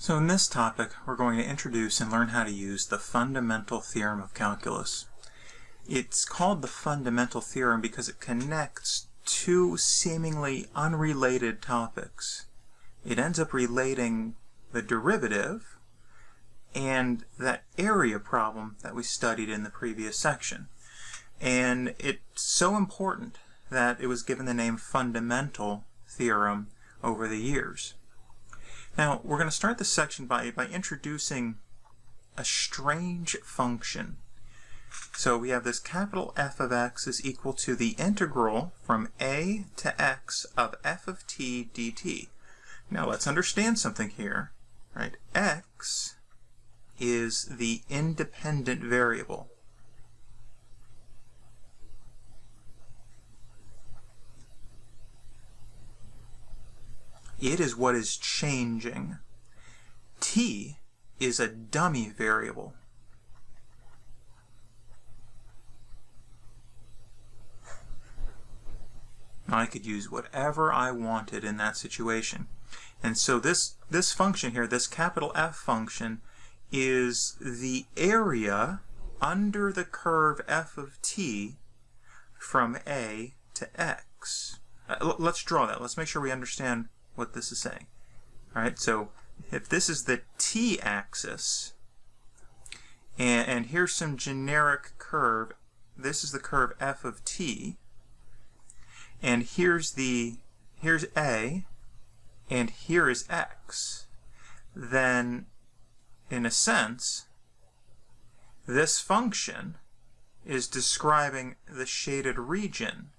So in this topic, we're going to introduce and learn how to use the fundamental theorem of calculus. It's called the fundamental theorem because it connects two seemingly unrelated topics. It ends up relating the derivative and that area problem that we studied in the previous section. And it's so important that it was given the name fundamental theorem over the years. Now, we're going to start this section by introducing a strange function. So we have this capital F of x is equal to the integral from a to x of f of t dt. Now let's understand something here, right? X is the independent variable. It is what is changing. T is a dummy variable. Now I could use whatever I wanted in that situation. And so this function here, this capital F function, is the area under the curve f of t from a to x. Let's draw that. Let's make sure we understand what this is saying. All right, so if this is the t-axis, and here's some generic curve, this is the curve f of t, and here's a, and here is x, then in a sense, this function is describing the shaded region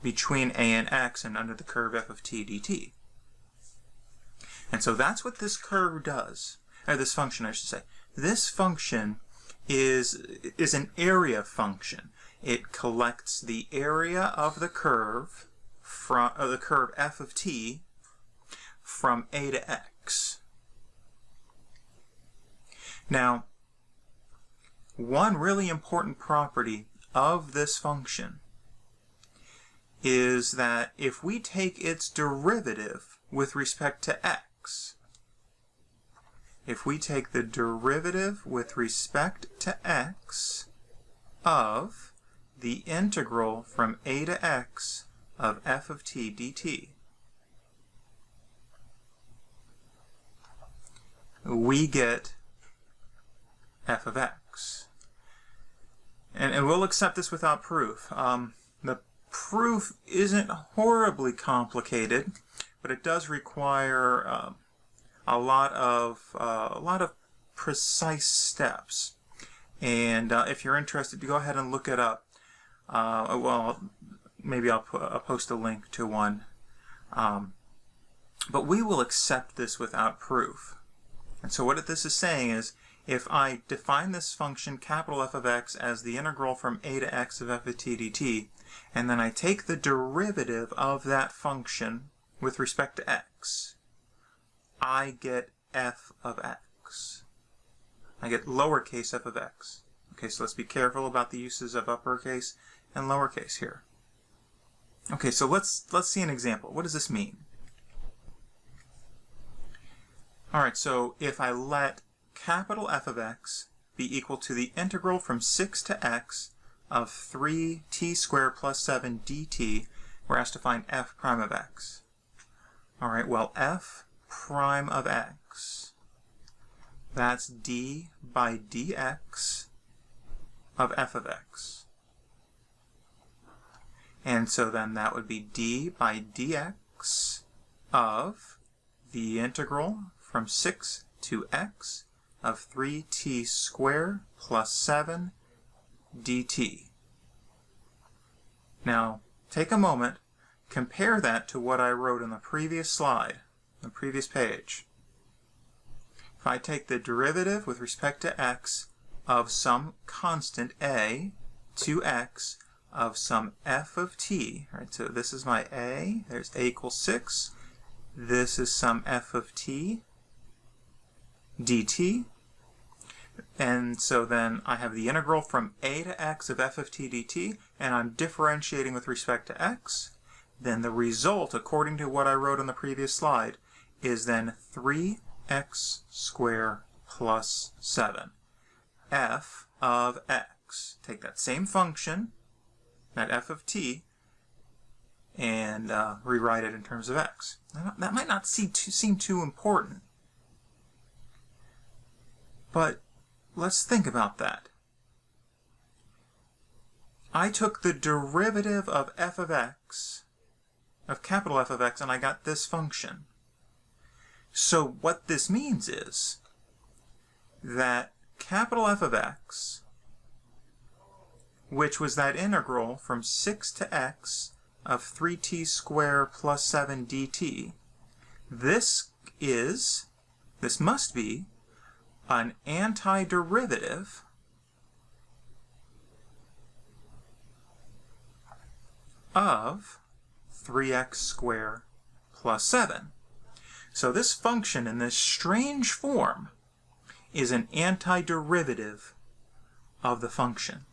between a and x and under the curve f of t dt. And so that's what this curve does, or this function I should say. This function is an area function. It collects the area of the curve from the curve f of t from a to x. Now, one really important property of this function is that if we take its derivative with respect to x, if we take the derivative with respect to x of the integral from a to x of f of t dt, we get f of x. And we'll accept this without proof. The proof isn't horribly complicated, but it does require a lot of precise steps. And if you're interested, go ahead and look it up. Well, maybe I'll post a link to one. But we will accept this without proof. And so what this is saying is, if I define this function capital F of x as the integral from a to x of f of t dt, and then I take the derivative of that function with respect to x, I get f of x. I get lowercase f of x. Okay, so let's be careful about the uses of uppercase and lowercase here. Okay, so let's see an example. What does this mean? All right, so if I let capital F of x be equal to the integral from 6 to x of 3t squared plus 7 dt, we're asked to find f prime of x. All right, well, f prime of x, that's d by dx of f of x. And so then that would be d by dx of the integral from 6 to x of 3t squared plus 7 dt. Now, take a moment, compare that to what I wrote in the previous slide, the previous page. If I take the derivative with respect to x of some constant a to x of some f of t, right? So this is my a, there's a equals 6. This is some f of t dt. And so then I have the integral from a to x of f of t dt, and I'm differentiating with respect to x. Then the result, according to what I wrote on the previous slide, is then 3x squared plus 7. F of x. Take that same function, that f of t, and rewrite it in terms of x. That might not seem too important, but let's think about that. I took the derivative of f of x, of capital F of x, and I got this function. So what this means is that capital F of x, which was that integral from 6 to x of 3t squared plus 7 dt, this must be an antiderivative of 3x squared plus 7. So this function in this strange form is an antiderivative of the function.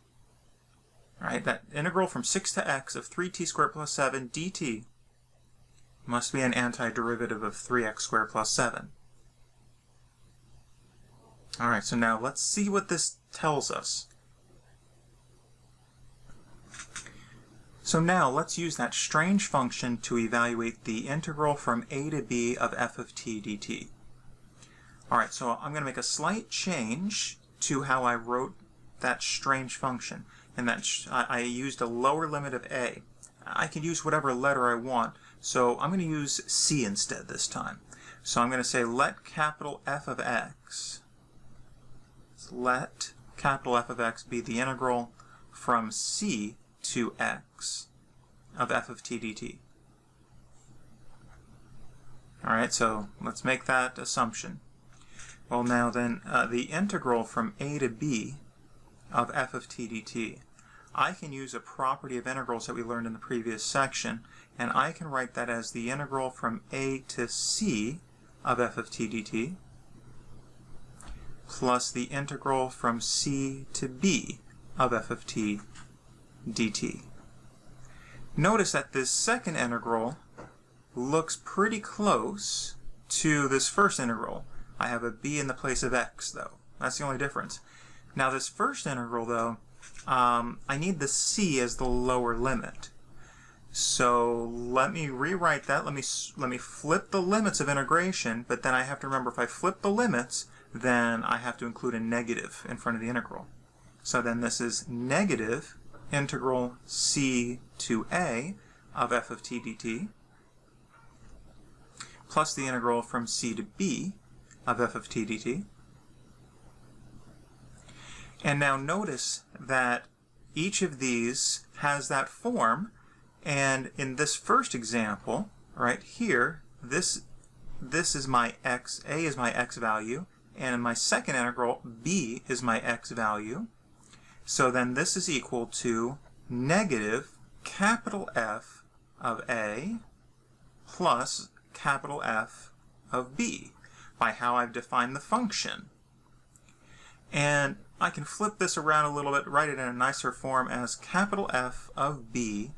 All right, that integral from 6 to x of 3t squared plus 7 dt must be an antiderivative of 3x squared plus 7. All right, so now let's see what this tells us. So now let's use that strange function to evaluate the integral from a to b of f of t dt. All right, so I'm going to make a slight change to how I wrote that strange function, and that I used a lower limit of a. I can use whatever letter I want, so I'm going to use c instead this time. So I'm going to say let capital F of x, let capital F of x be the integral from c to x of f of t dt. All right, so let's make that assumption. Well, now then, the integral from a to b of f of t dt, I can use a property of integrals that we learned in the previous section, and I can write that as the integral from a to c of f of t dt plus the integral from c to b of f of t dt. Notice that this second integral looks pretty close to this first integral. I have a b in the place of x, though. That's the only difference. Now this first integral, though, I need the c as the lower limit. So let me rewrite that. Let me flip the limits of integration, but then I have to remember if I flip the limits, then I have to include a negative in front of the integral. So then this is negative integral c to a of f of t dt plus the integral from c to b of f of t dt. And now notice that each of these has that form, and in this first example, right here, this is my x, a is my x value, and in my second integral, b is my x value. So then this is equal to negative capital F of a plus capital F of b by how I've defined the function. And I can flip this around a little bit, write it in a nicer form as capital F of b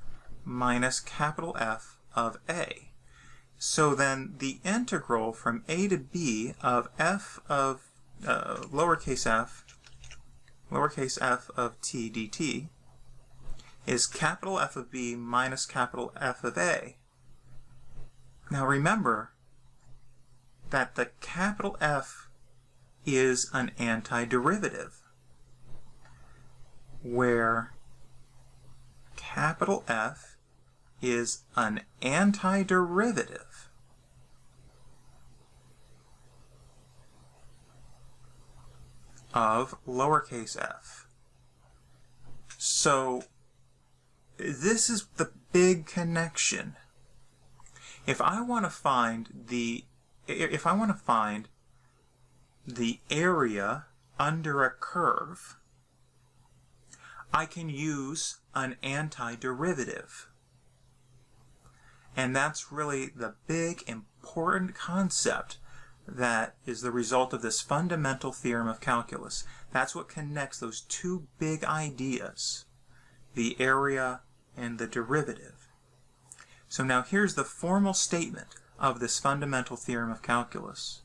minus capital F of a. So then the integral from a to b of f of lowercase f of t dt is capital F of b minus capital F of a. Now remember that the capital F is an antiderivative, where capital F is an antiderivative of lowercase f. So this is the big connection. If I want to find the area under a curve, I can use an antiderivative. And that's really the big important concept that is the result of this fundamental theorem of calculus. That's what connects those two big ideas, the area and the derivative. So now here's the formal statement of this fundamental theorem of calculus.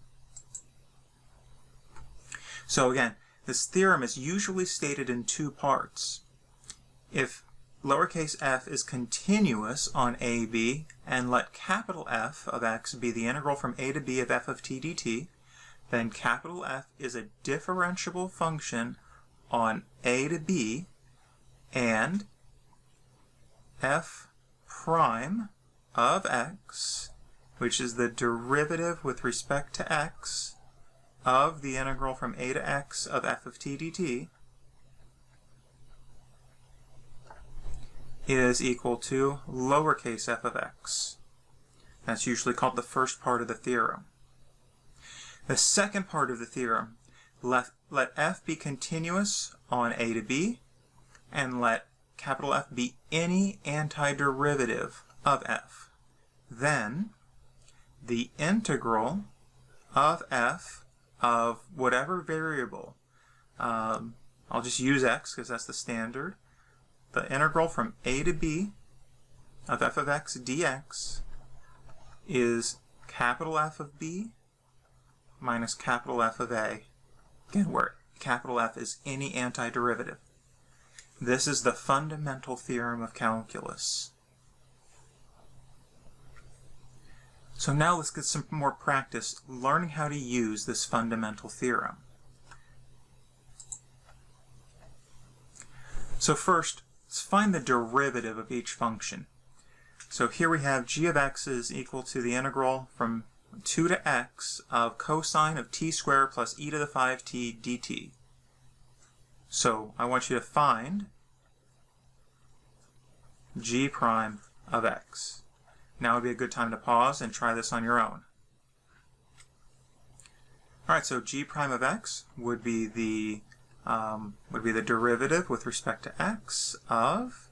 So again, this theorem is usually stated in two parts. If lowercase f is continuous on AB, and let capital F of x be the integral from a to b of f of t dt, then capital F is a differentiable function on a to b, and f prime of x, which is the derivative with respect to x of the integral from a to x of f of t dt, is equal to lowercase f of x. That's usually called the first part of the theorem. The second part of the theorem, let f be continuous on a to b, and let capital F be any antiderivative of f. Then the integral of f of whatever variable, I'll just use x because that's the standard, the integral from a to b of f of x dx is capital F of b minus capital F of a, again where capital F is any antiderivative. This is the fundamental theorem of calculus. So now let's get some more practice learning how to use this fundamental theorem. So first, let's find the derivative of each function. So here we have g of x is equal to the integral from 2 to x of cosine of t squared plus e to the 5t dt. So I want you to find g prime of x. Now would be a good time to pause and try this on your own. Alright, so g prime of x would be the derivative with respect to x of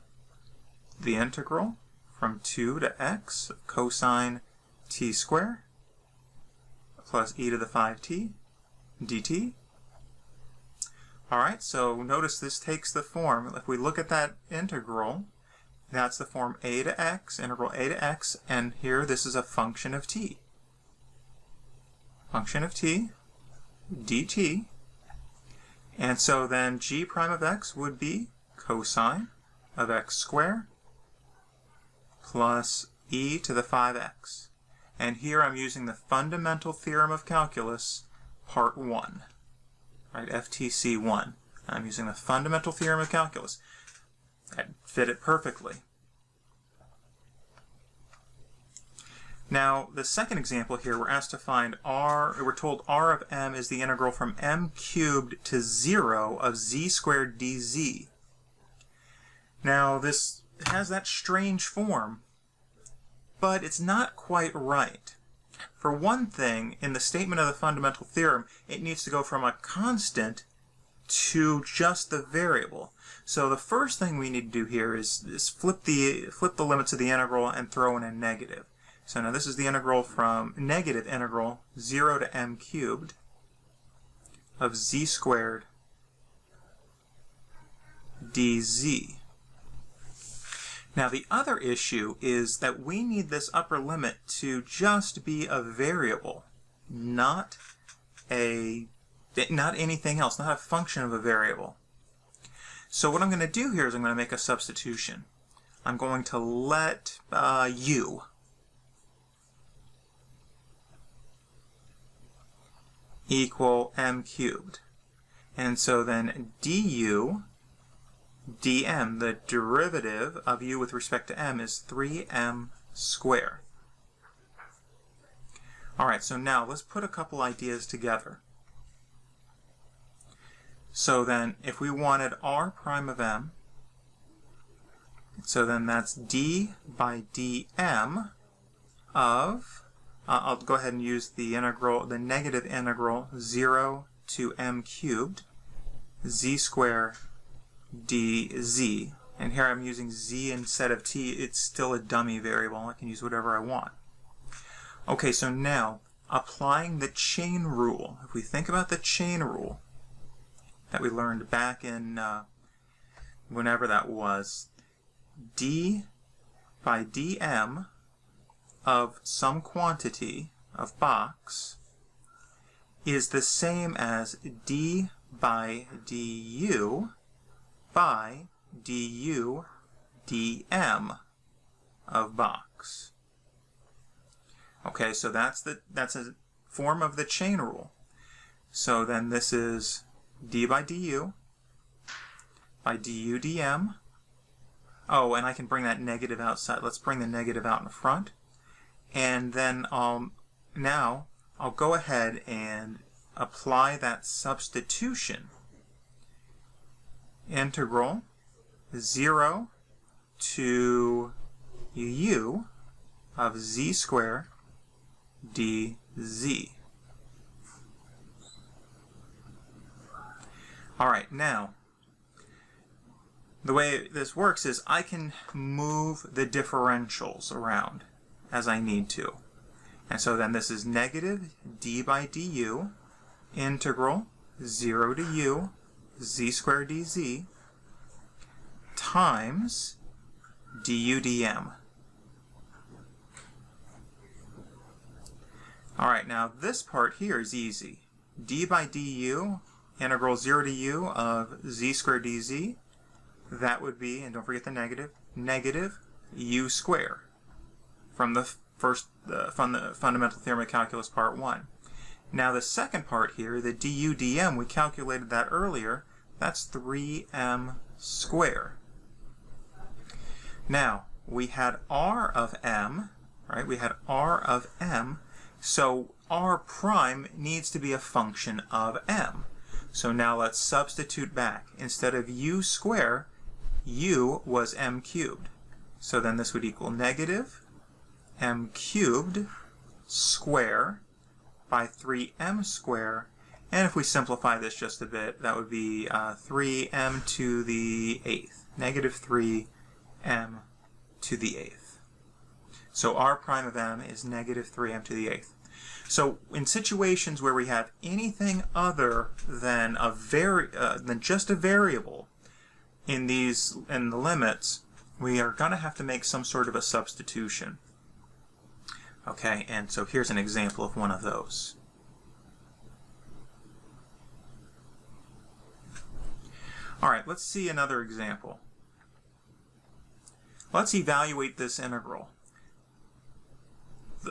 the integral from 2 to x of cosine t squared plus e to the 5t dt. Alright, so notice this takes the form, if we look at that integral, that's the form a to x, integral a to x, and here this is a function of t. Function of t dt. And so then g prime of x would be cosine of x squared plus e to the 5x. And here I'm using the fundamental theorem of calculus, part 1, right, FTC 1. I'm using the fundamental theorem of calculus. That fit it perfectly. Now, the second example here, we're asked to find r, we're told r of m is the integral from m cubed to 0 of z squared dz. Now, this has that strange form, but it's not quite right. For one thing, in the statement of the fundamental theorem, it needs to go from a constant to just the variable. So the first thing we need to do here is flip the limits of the integral and throw in a negative. So now this is the integral from negative integral 0 to m cubed of z squared dz. Now the other issue is that we need this upper limit to just be a variable, not anything else, not a function of a variable. So what I'm going to do here is I'm going to make a substitution. I'm going to let u equal m cubed. And so then du dm, the derivative of u with respect to m, is 3m squared. Alright, so now let's put a couple ideas together. So then, if we wanted r prime of m, so then that's d by dm of, I'll go ahead and use the integral, the negative integral 0 to m cubed, z squared dz. And here I'm using z instead of t. It's still a dummy variable. I can use whatever I want. Okay, so now, applying the chain rule. If we think about the chain rule that we learned back in whenever that was, d by dm of some quantity of box is the same as d by du by du dm of box. Okay, so that's a form of the chain rule. So then this is d by du dm. Oh, and I can bring that negative outside. Let's bring the negative out in front. And then now I'll go ahead and apply that substitution. Integral 0 to u of z squared dz. Alright, now, the way this works is I can move the differentials around as I need to. And so then this is negative d by du integral 0 to u z squared dz times du dm. Alright, now this part here is easy. D by du, integral 0 to u of z squared dz, that would be, and don't forget the negative, negative u squared from the fundamental theorem of calculus part 1. Now the second part here, the du dm, we calculated that earlier, that's 3m squared. Now, we had r of m, right? We had r of m, so r prime needs to be a function of m. So now let's substitute back. Instead of u squared, u was m cubed. So then this would equal negative m cubed square by 3m squared. And if we simplify this just a bit, that would be 3m to the 8th. Negative 3m to the 8th. So r prime of m is negative 3m to the 8th. So in situations where we have anything other than just a variable in the limits, we are going to have to make some sort of a substitution. Okay, and so here's an example of one of those. All right, let's see another example. Let's evaluate this integral.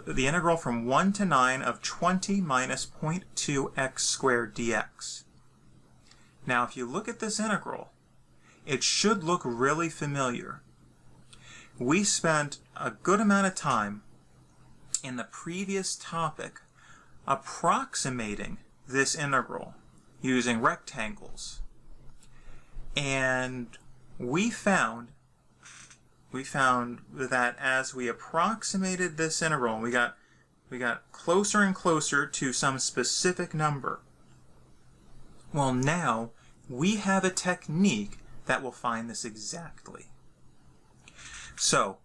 The integral from 1 to 9 of 20 minus 0.2x squared dx. Now, if you look at this integral, it should look really familiar. We spent a good amount of time in the previous topic approximating this integral using rectangles. And we found that as we approximated this integral, we got closer and closer to some specific number. Well, now we have a technique that will find this exactly. So,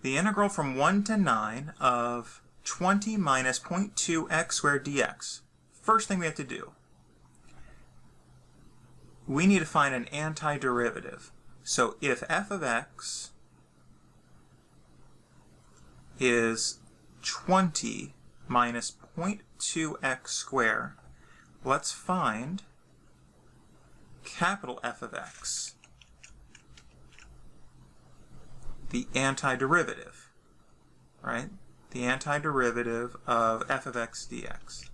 the integral from 1 to 9 of 20 minus 0.2x squared dx. First thing we have to do, we need to find an antiderivative. So if f of x is 20 minus 0.2x squared, let's find capital F of x, the antiderivative, right? The antiderivative of f of x dx.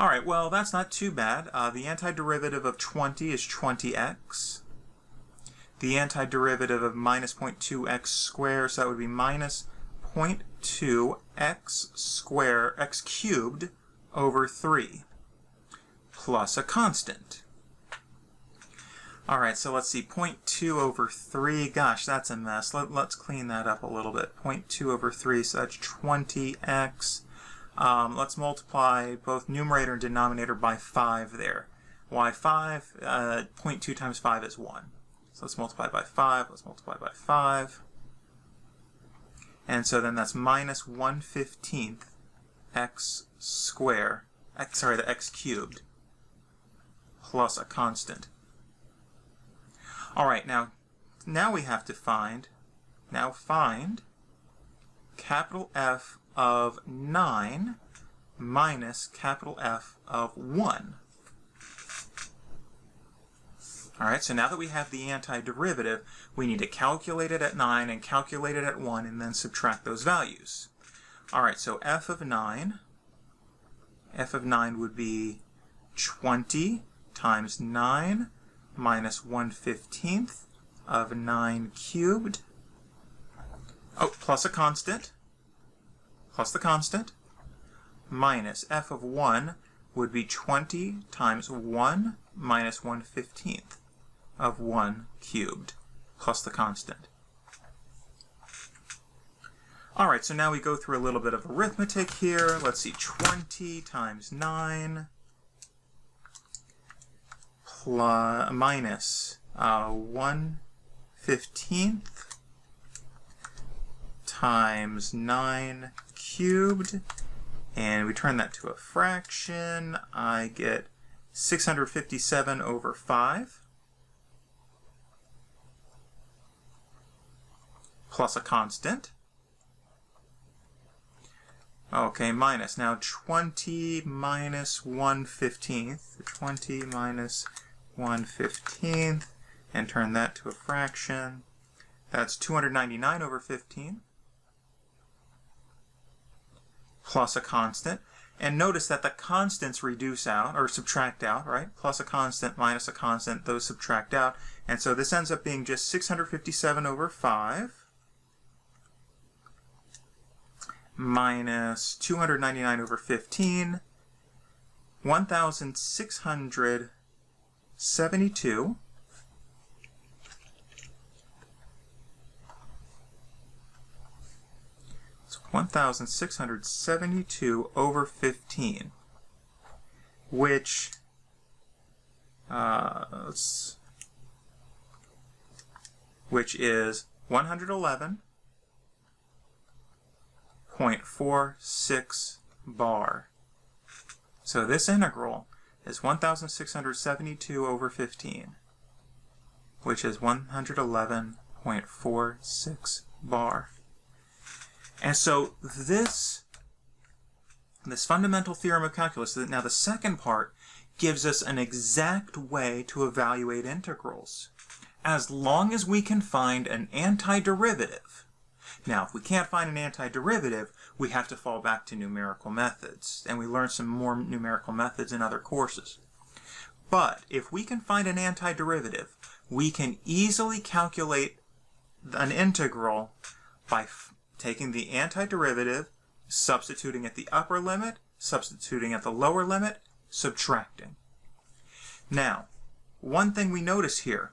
All right, well, that's not too bad. The antiderivative of 20 is 20x. The antiderivative of minus 0.2x squared, so that would be minus 0.2x squared, x cubed over 3, plus a constant. All right, so let's see, 0.2 over 3, gosh, that's a mess. Let's clean that up a little bit. 0.2 over 3, so that's 20x. Let's multiply both numerator and denominator by 5 there. Why 5? 0.2 times 5 is 1. So let's multiply by 5. Let's multiply by 5. And so then that's minus 1/15 x squared, the x cubed, plus a constant. All right, now we have to find Now find capital F of 9 minus capital F of 1. Alright, so now that we have the antiderivative, we need to calculate it at 9 and calculate it at 1 and then subtract those values. Alright, so F of 9 would be 20 times 9 minus 1/15 of 9 cubed. Oh, plus a constant, plus the constant, minus F of 1 would be 20 times 1 minus 1/15 of 1 cubed, plus the constant. Alright, so now we go through a little bit of arithmetic here. Let's see, 20 times 9 plus, minus 1/15 times 9 cubed, and we turn that to a fraction. I get 657 over 5 plus a constant. Okay, minus. Now 20 minus 1/15, 20 minus 1/15, and turn that to a fraction. That's 299 over 15 plus a constant. And notice that the constants reduce out, or subtract out, right? Plus a constant minus a constant, those subtract out. And so this ends up being just 657 over 5 minus 299 over 15, 1,672 1,672 over 15, which is 111.46 bar. So this integral is 1,672 over 15, which is 111.46 bar. And so this fundamental theorem of calculus, now the second part, gives us an exact way to evaluate integrals, as long as we can find an antiderivative. Now, if we can't find an antiderivative, we have to fall back to numerical methods, and we learn some more numerical methods in other courses. But if we can find an antiderivative, we can easily calculate an integral by taking the antiderivative, substituting at the upper limit, substituting at the lower limit, subtracting. Now, one thing we notice here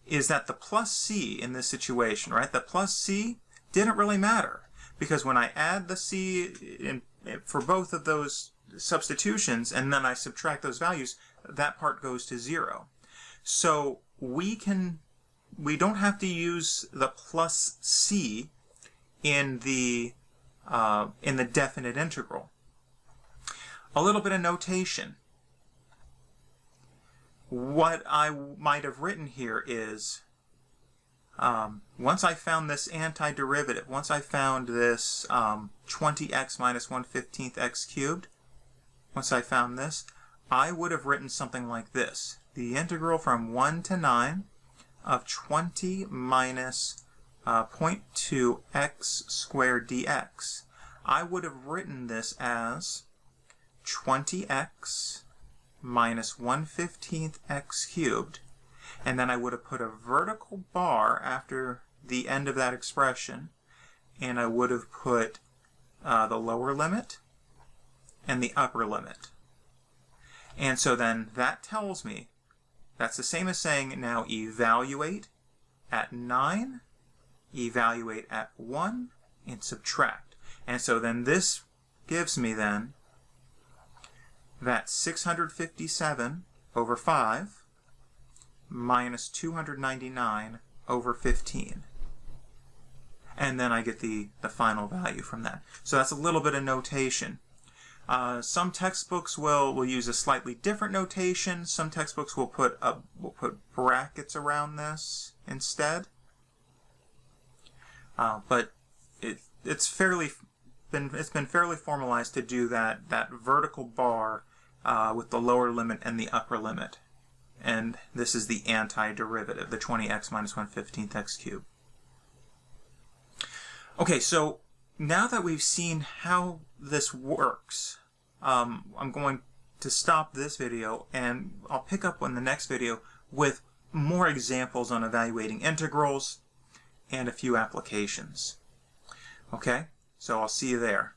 is that the plus c in this situation, right, the plus c didn't really matter, because when I add the c for both of those substitutions and then I subtract those values, that part goes to 0. So we don't have to use the plus c in the definite integral. A little bit of notation. What I might have written here is, once I found this antiderivative, once I found this 20x minus 1/15 x cubed, once I found this, I would have written something like this. The integral from 1 to 9 of 20 minus 0.2 x squared dx. I would have written this as 20x minus 1/15 x cubed, and then I would have put a vertical bar after the end of that expression, and I would have put the lower limit and the upper limit. And so then that tells me, that's the same as saying now evaluate at 9, evaluate at 1, and subtract. And so then this gives me then that 657 over 5 minus 299 over 15. And then I get the final value from that. So that's a little bit of notation. Some textbooks will use a slightly different notation. Some textbooks will put brackets around this instead. but it's been fairly formalized to do that vertical bar with the lower limit and the upper limit. And this is the antiderivative, the 20x minus 1/15 x cubed. Okay, so now that we've seen how this works, I'm going to stop this video, and I'll pick up on the next video with more examples on evaluating integrals and a few applications. Okay, so I'll see you there.